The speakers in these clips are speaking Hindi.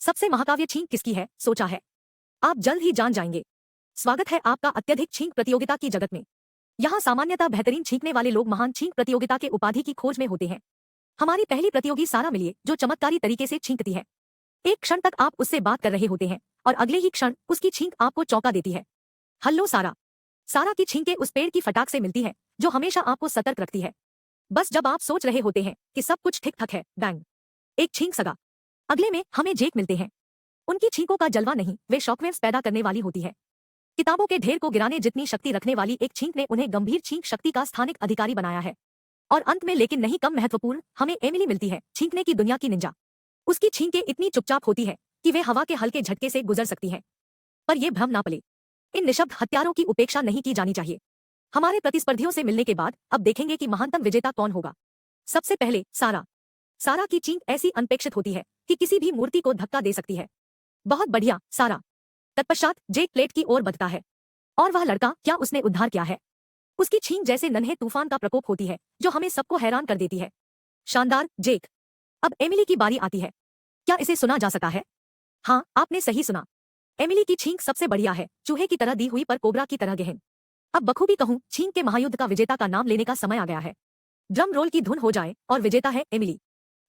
सबसे महाकाव्य छींक किसकी है, सोचा है? आप जल्द ही जान जाएंगे। स्वागत है आपका अत्यधिक छींक प्रतियोगिता की जगत में। यहाँ सामान्यतः बेहतरीन छींकने वाले लोग महान छींक प्रतियोगिता के उपाधि की खोज में होते हैं। हमारी पहली प्रतियोगी सारा मिलिए, जो चमत्कारी तरीके से छींकती है। एक क्षण तक आप उससे बात कर रहे होते हैं और अगले ही क्षण उसकी छींक आपको चौंका देती है। हल्लो सारा। सारा की छींकें उस पेड़ की फटाक से मिलती है जो हमेशा आपको सतर्क रखती है। बस जब आप सोच रहे होते हैं कि सब कुछ ठीक ठाक है, बैंग, एक छींक सगा। अगले में हमें जेक मिलते हैं। उनकी छींकों का जलवा नहीं, वे शॉकवेव्स पैदा करने वाली होती है। किताबों के ढेर को गिराने जितनी शक्ति रखने वाली एक छींक ने उन्हें गंभीर छींक शक्ति का स्थानिक अधिकारी बनाया है। और अंत में लेकिन नहीं कम महत्वपूर्ण, हमें एमिली मिलती है, छींकने की दुनिया की निंजा। उसकी छींकें इतनी चुपचाप होती है कि वे हवा के हल्के झटके से गुजर सकती हैं। पर यह भ्रम ना पले, इन निशब्द हत्यारों की उपेक्षा नहीं की जानी चाहिए। हमारे प्रतिस्पर्धियों से मिलने के बाद अब देखेंगे कि महानतम विजेता कौन होगा। सबसे पहले सारा। सारा की चींक ऐसी अनपेक्षित होती है कि किसी भी मूर्ति को धक्का दे सकती है। बहुत बढ़िया, सारा। तत्पश्चात जेक प्लेट की ओर बढ़ता है। और वह लड़का, क्या उसने उद्धार किया है? उसकी छींक जैसे नन्हे तूफान का प्रकोप होती है जो हमें सबको हैरान कर देती है। शानदार, जेक। अब एमिली की बारी आती है। क्या इसे सुना जा सका है? हाँ, आपने सही सुना। एमिली की छींक सबसे बढ़िया है, चूहे की तरह दी हुई पर कोबरा की तरह गहन। अब बखूबी कहूं, छींक के महायुद्ध का विजेता का नाम लेने का समय आ गया है। ड्रम रोल की धुन हो जाए और विजेता है एमिली।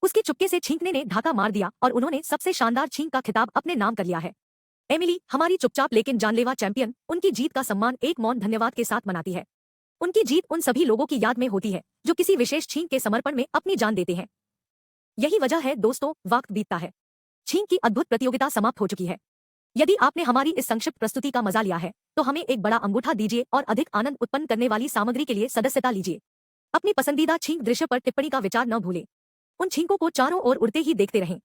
उसके चुपके से छींकने ने ढाका मार दिया और उन्होंने सबसे शानदार छींक का खिताब अपने नाम कर लिया है। एमिली, हमारी चुपचाप लेकिन जानलेवा चैंपियन, उनकी जीत का सम्मान एक मौन धन्यवाद के साथ मनाती है। उनकी जीत उन सभी लोगों की याद में होती है जो किसी विशेष छींक के समर्पण में अपनी जान देते हैं। यही वजह है दोस्तों, वक्त बीतता है। छींक की अद्भुत प्रतियोगिता समाप्त हो चुकी है। यदि आपने हमारी इस संक्षिप्त प्रस्तुति का मजा लिया है तो हमें एक बड़ा अंगूठा दीजिए और अधिक आनंद उत्पन्न करने वाली सामग्री के लिए सदस्यता लीजिए। अपनी पसंदीदा छींक दृश्य पर टिप्पणी का विचार न भूलें। उन छींकों को चारों ओर उड़ते ही देखते रहें।